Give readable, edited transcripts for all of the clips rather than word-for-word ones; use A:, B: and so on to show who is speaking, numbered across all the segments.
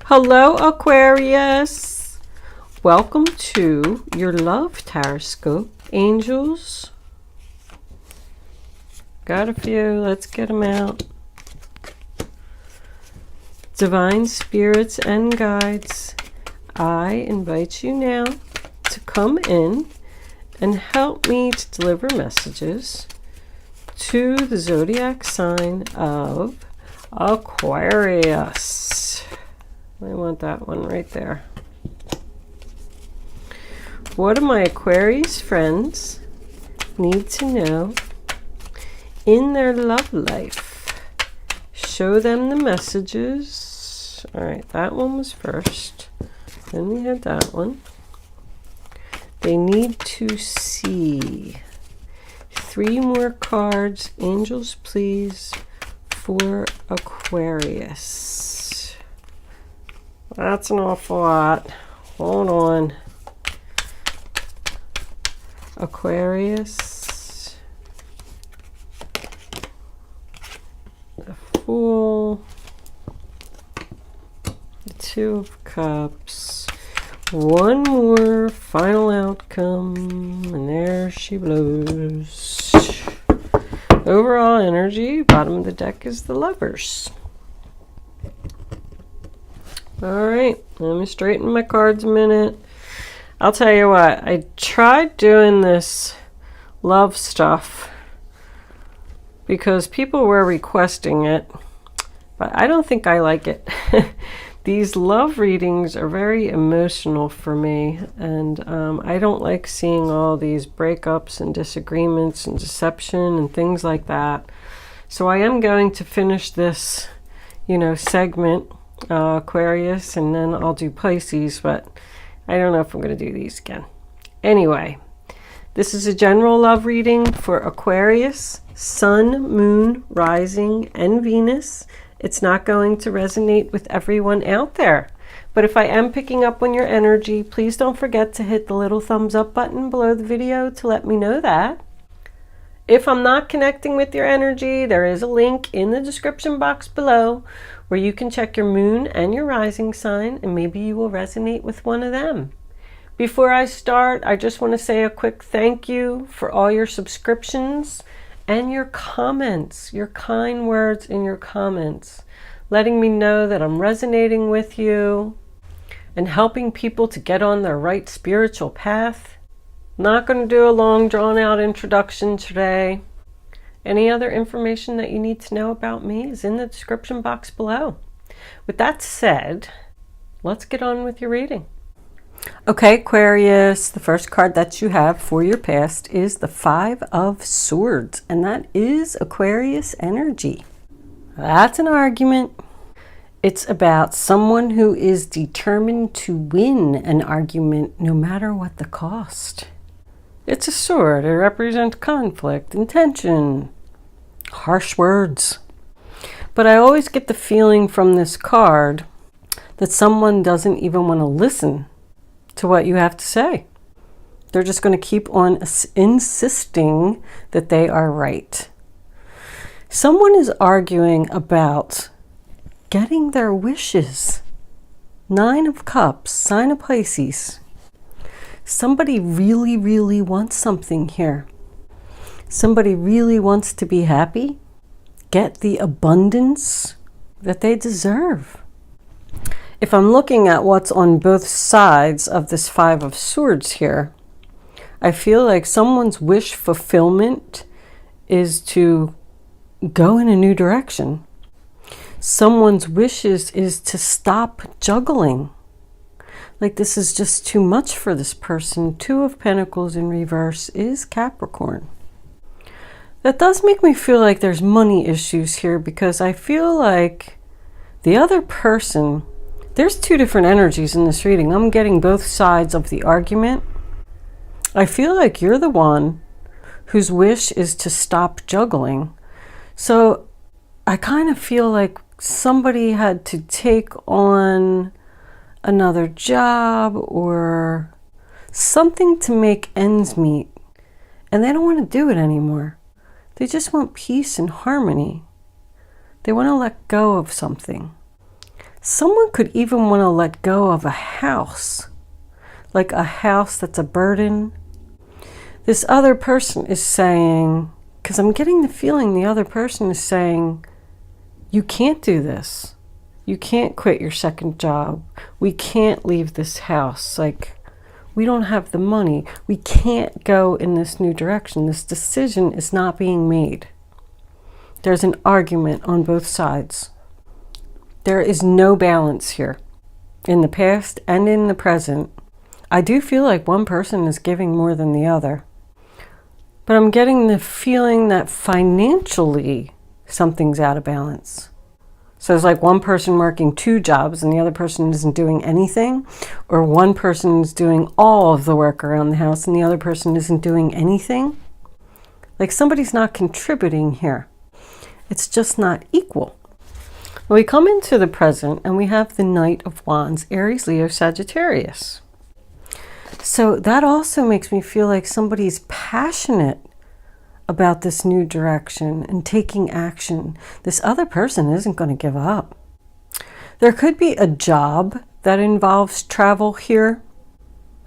A: Hello, Aquarius. Welcome to your love horoscope. Angels. Got a few. Let's get them out. Divine spirits and guides, I invite you now to come in and help me to deliver messages to the zodiac sign of Aquarius. I want that one right there. What do my Aquarius friends need to know in their love life? Show them the messages. All right, that one was first. Then we had that one. They need to see 3 more cards. Angels, please, for Aquarius. That's an awful lot. Hold on. Aquarius. The Fool. The 2 of Cups. One more final outcome. And there she blows. Overall energy, bottom of the deck is the Lovers. Alright, let me straighten my cards a minute. I'll tell you what, I tried doing this love stuff because people were requesting it, but I don't think I like it. These love readings are very emotional for me, and I don't like seeing all these breakups and disagreements and deception and things like that. So I am going to finish this, segment, Aquarius, and then I'll do Pisces, but I don't know if I'm going to do these again. Anyway, this is a general love reading for Aquarius, Sun, Moon, Rising, and Venus. It's not going to resonate with everyone out there. But if I am picking up on your energy, please don't forget to hit the little thumbs up button below the video to let me know that. If I'm not connecting with your energy, there is a link in the description box below where you can check your moon and your rising sign, and maybe you will resonate with one of them. Before I start, I just want to say a quick thank you for all your subscriptions and your comments, your kind words in your comments, letting me know that I'm resonating with you and helping people to get on their right spiritual path. Not going to do a long drawn out introduction today. Any other information that you need to know about me is in the description box below. With that said, let's get on with your reading. Okay, Aquarius, the first card that you have for your past is the 5 of Swords, and that is Aquarius energy. That's an argument. It's about someone who is determined to win an argument no matter what the cost. It's a sword. It represents conflict and tension, harsh words. But I always get the feeling from this card that someone doesn't even want to listen to what you have to say. They're just going to keep on insisting that they are right. Someone is arguing about getting their wishes. 9 of Cups, sign of Pisces. Somebody really, really wants something here. Somebody really wants to be happy, get the abundance that they deserve. If I'm looking at what's on both sides of this 5 of Swords here, I feel like someone's wish fulfillment is to go in a new direction. Someone's wishes is to stop juggling. Like this is just too much for this person. 2 of Pentacles in reverse is Capricorn. That does make me feel like there's money issues here, because I feel like the other person, there's 2 different energies in this reading. I'm getting both sides of the argument. I feel like you're the one whose wish is to stop juggling. So I kind of feel like somebody had to take on another job or something to make ends meet, and they don't want to do it anymore. They just want peace and harmony. They want to let go of something. Someone could even want to let go of a house, like a house that's a burden. This other person is saying, because I'm getting the feeling the other person is saying, you can't do this. You can't quit your second job. We can't leave this house. Like, we don't have the money. We can't go in this new direction. This decision is not being made. There's an argument on both sides. There is no balance here. In the past and in the present, I do feel like one person is giving more than the other. But I'm getting the feeling that financially something's out of balance. So it's like one person working 2 jobs and the other person isn't doing anything, or one person is doing all of the work around the house and the other person isn't doing anything. Like somebody's not contributing here. It's just not equal. We come into the present and we have the Knight of Wands, Aries, Leo, Sagittarius. So that also makes me feel like somebody's passionate about this new direction and taking action. This other person isn't going to give up. There could be a job that involves travel here.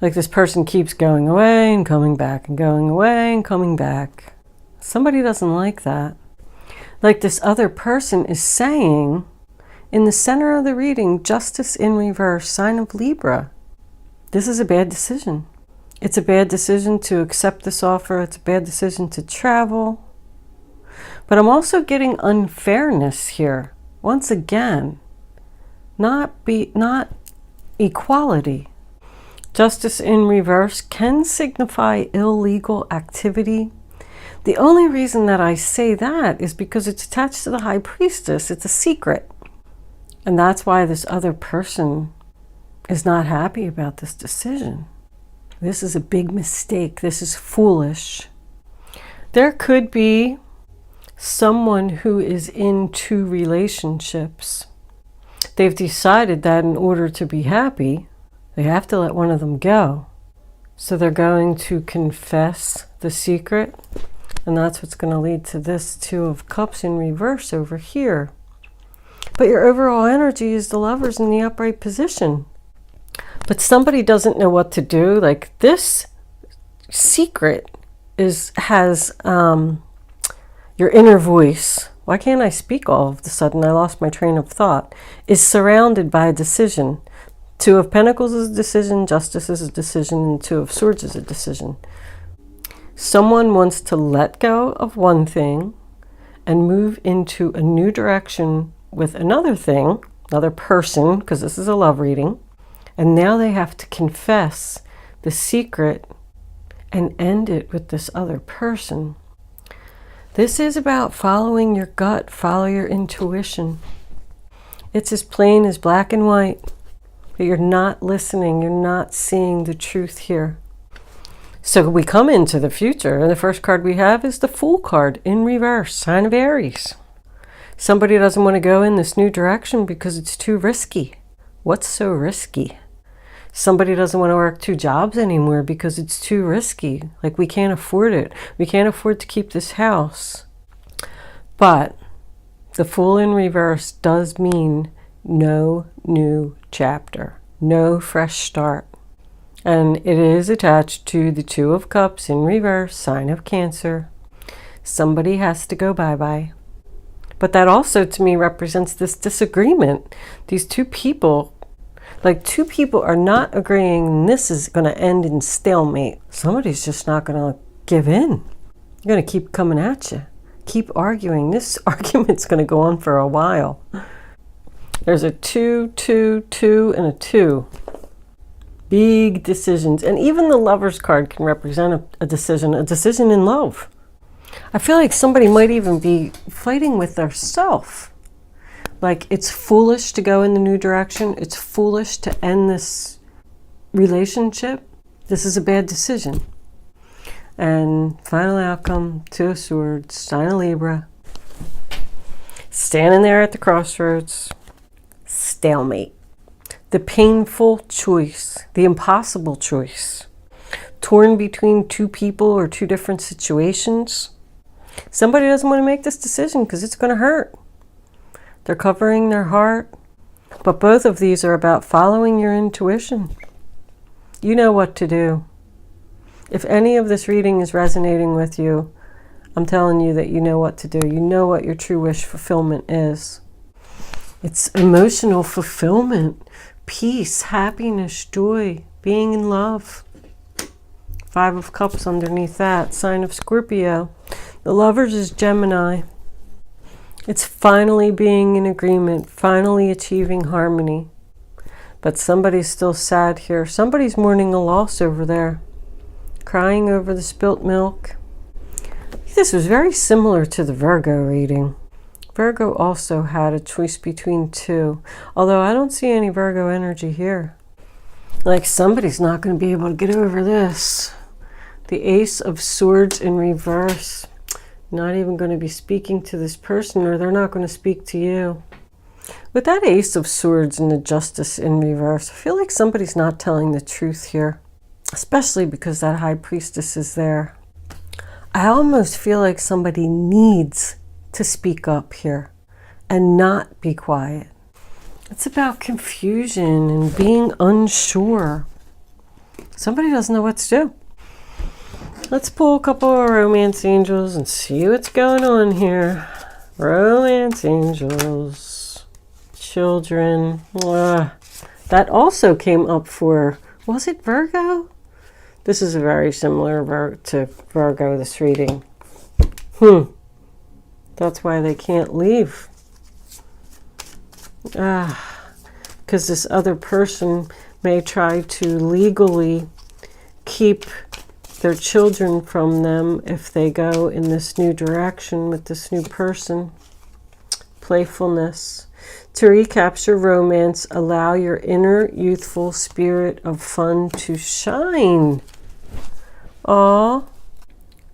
A: Like this person keeps going away and coming back and going away and coming back. Somebody doesn't like that. Like this other person is saying, in the center of the reading, Justice in reverse, sign of Libra. This is a bad decision. It's a bad decision to accept this offer. It's a bad decision to travel. But I'm also getting unfairness here. Once again, not equality. Justice in reverse can signify illegal activity. The only reason that I say that is because it's attached to the High Priestess. It's a secret. And that's why this other person is not happy about this decision. This is a big mistake. This is foolish. There could be someone who is in 2 relationships. They've decided that in order to be happy, they have to let one of them go. So they're going to confess the secret. And that's what's going to lead to this 2 of Cups in reverse over here. But your overall energy is the Lovers in the upright position. But somebody doesn't know what to do. Like this secret has your inner voice. Why can't I speak all of a sudden? I lost my train of thought. Is surrounded by a decision. 2 of Pentacles is a decision. Justice is a decision. And 2 of Swords is a decision. Someone wants to let go of one thing and move into a new direction with another thing, another person, because this is a love reading. And now they have to confess the secret and end it with this other person. This is about following your gut, follow your intuition. It's as plain as black and white, but you're not listening, you're not seeing the truth here. So we come into the future, and the first card we have is the Fool card in reverse, sign of Aries. Somebody doesn't want to go in this new direction because it's too risky. What's so risky? Somebody doesn't want to work 2 jobs anymore because it's too risky. Like we can't afford it. We can't afford to keep this house. But the Fool in reverse does mean no new chapter, no fresh start. And it is attached to the 2 of Cups in reverse, sign of Cancer. Somebody has to go bye-bye. But that also to me represents this disagreement. These 2 people, like 2 people are not agreeing and this is going to end in stalemate. Somebody's just not going to give in. They're going to keep coming at you. Keep arguing. This argument's going to go on for a while. There's a 2, 2, 2, and a 2. Big decisions. And even the Lovers card can represent a decision in love. I feel like somebody might even be fighting with their self. Like it's foolish to go in the new direction. It's foolish to end this relationship. This is a bad decision. And final outcome, 2 of Swords, sign of Libra. Standing there at the crossroads. Stalemate. The painful choice. The impossible choice. Torn between 2 people or 2 different situations. Somebody doesn't want to make this decision because it's going to hurt. They're covering their heart. But both of these are about following your intuition. You know what to do. If any of this reading is resonating with you, I'm telling you that you know what to do. You know what your true wish fulfillment is. It's emotional fulfillment, peace, happiness, joy, being in love. 5 of Cups underneath that, sign of Scorpio. The Lovers is Gemini. It's finally being in agreement, finally achieving harmony. But somebody's still sad here. Somebody's mourning a loss over there, crying over the spilt milk. This was very similar to the Virgo reading. Virgo also had a choice between 2, although I don't see any Virgo energy here. Like somebody's not going to be able to get over this. The Ace of Swords in reverse. Not even going to be speaking to this person, or they're not going to speak to you. With that Ace of Swords and the Justice in reverse, I feel like somebody's not telling the truth here, especially because that High Priestess is there. I almost feel like somebody needs to speak up here and not be quiet. It's about confusion and being unsure. Somebody doesn't know what to do. Let's pull a couple of romance angels and see what's going on here. Romance angels. Children. That also came up for, was it Virgo? This is very similar to Virgo, this reading. That's why they can't leave. Because this other person may try to legally keep their children from them if they go in this new direction with this new person. Playfulness. To recapture romance, allow your inner youthful spirit of fun to shine. Aw,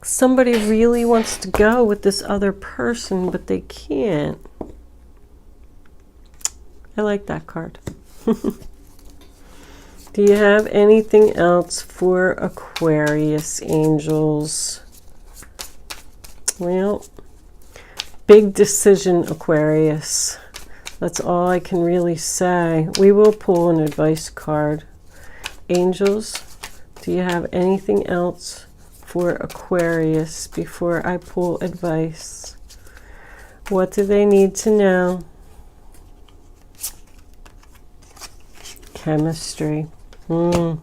A: somebody really wants to go with this other person, but they can't. I like that card. Do you have anything else for Aquarius angels? Well, big decision, Aquarius. That's all I can really say. We will pull an advice card. Angels, do you have anything else for Aquarius before I pull advice? What do they need to know? Chemistry. You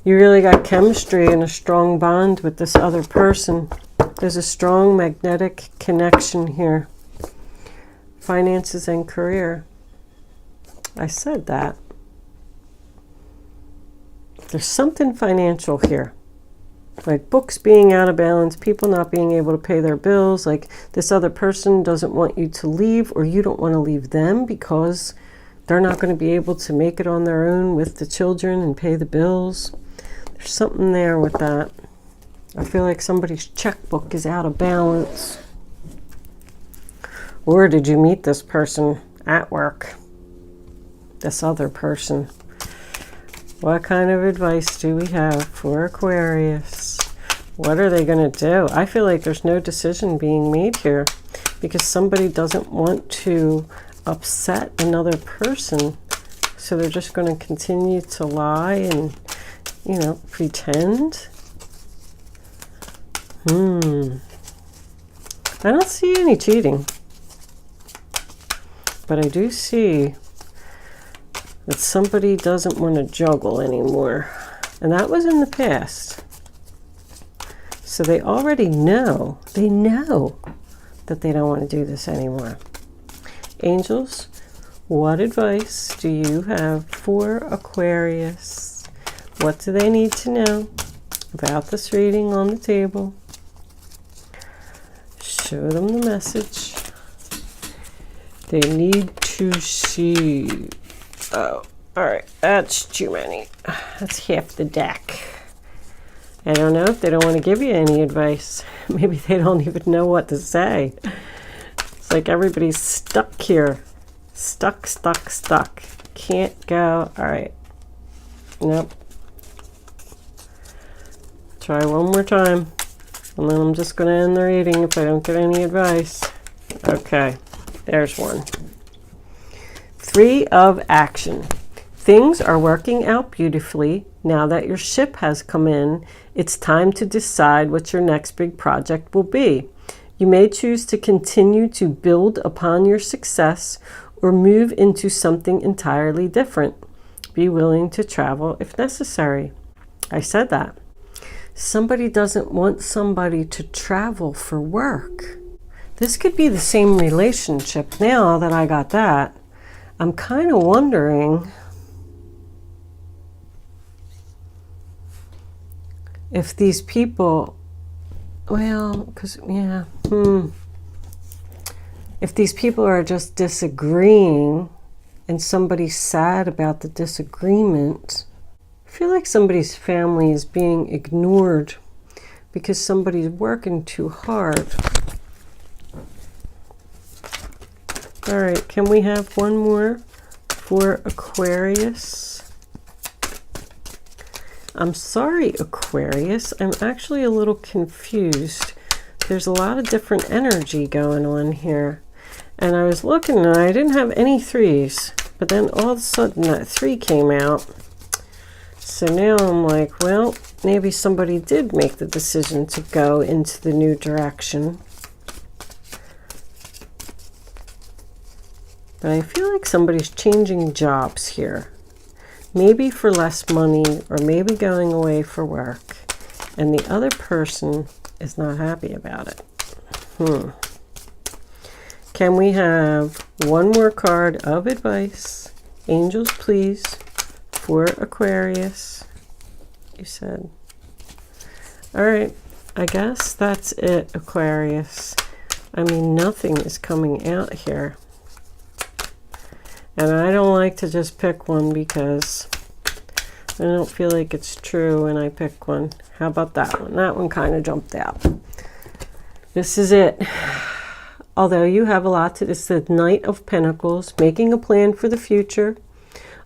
A: really got chemistry and a strong bond with this other person. There's a strong magnetic connection here. Finances and career. I said that. There's something financial here. Like books being out of balance, people not being able to pay their bills, like this other person doesn't want you to leave, or you don't want to leave them because they're not going to be able to make it on their own with the children and pay the bills. There's something there with that. I feel like somebody's checkbook is out of balance. Or did you meet this person at work? This other person. What kind of advice do we have for Aquarius? What are they going to do? I feel like there's no decision being made here because somebody doesn't want to upset another person. So they're just going to continue to lie and, you know, pretend. I don't see any cheating. But I do see that somebody doesn't want to juggle anymore. And that was in the past. So they already know. They know that they don't want to do this anymore. Angels, what advice do you have for Aquarius? What do they need to know about this reading on the table? Show them the message. They need to see. Oh, all right. That's too many. That's half the deck. I don't know if they don't want to give you any advice. Maybe they don't even know what to say. It's like everybody's stuck here. Stuck. Can't go. All right. Nope. Try one more time. And then I'm just going to end the reading if I don't get any advice. Okay. There's one. 3 of action. Things are working out beautifully. Now that your ship has come in, it's time to decide what your next big project will be. You may choose to continue to build upon your success or move into something entirely different. Be willing to travel if necessary. I said that. Somebody doesn't want somebody to travel for work. This could be the same relationship. Now that I got that, I'm kind of wondering if these people, well, because, yeah, if these people are just disagreeing and somebody's sad about the disagreement, I feel like somebody's family is being ignored because somebody's working too hard. All right, can we have one more for Aquarius? I'm sorry, Aquarius. I'm actually a little confused. There's a lot of different energy going on here. And I was looking and I didn't have any 3s. But then all of a sudden that 3 came out. So now I'm like, well, maybe somebody did make the decision to go into the new direction. But I feel like somebody's changing jobs here. Maybe for less money or maybe going away for work. And the other person is not happy about it. Can we have one more card of advice? Angels, please, for Aquarius. You said. All right. I guess that's it, Aquarius. I mean, nothing is coming out here. And I don't like to just pick one because I don't feel like it's true when I pick one. How about that one? That one kind of jumped out. This is it. Although you have a lot to, it's the Knight of Pentacles, making a plan for the future.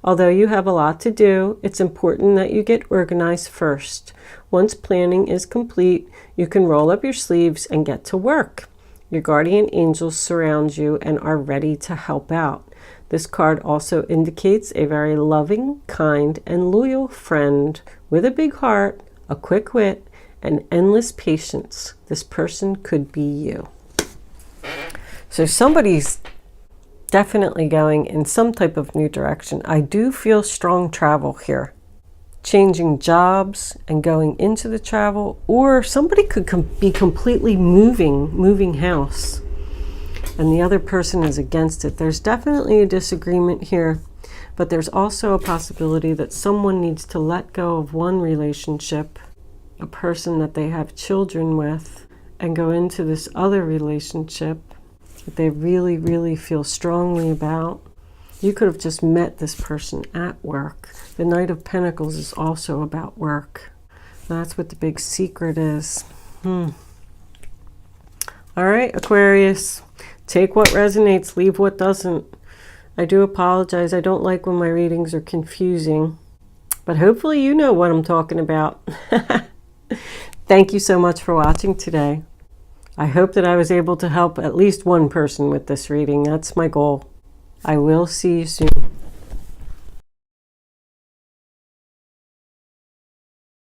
A: Although you have a lot to do, it's important that you get organized first. Once planning is complete, you can roll up your sleeves and get to work. Your guardian angels surround you and are ready to help out. This card also indicates a very loving, kind, and loyal friend with a big heart, a quick wit, and endless patience. This person could be you. So somebody's definitely going in some type of new direction. I do feel strong travel here. Changing jobs and going into the travel, or somebody could be completely moving house. And the other person is against it. There's definitely a disagreement here, but there's also a possibility that someone needs to let go of one relationship, a person that they have children with, and go into this other relationship that they really, really feel strongly about. You could have just met this person at work. The Knight of Pentacles is also about work. That's what the big secret is. All right, Aquarius. Take what resonates, leave what doesn't. I do apologize. I don't like when my readings are confusing. But hopefully you know what I'm talking about. Thank you so much for watching today. I hope that I was able to help at least one person with this reading. That's my goal. I will see you soon.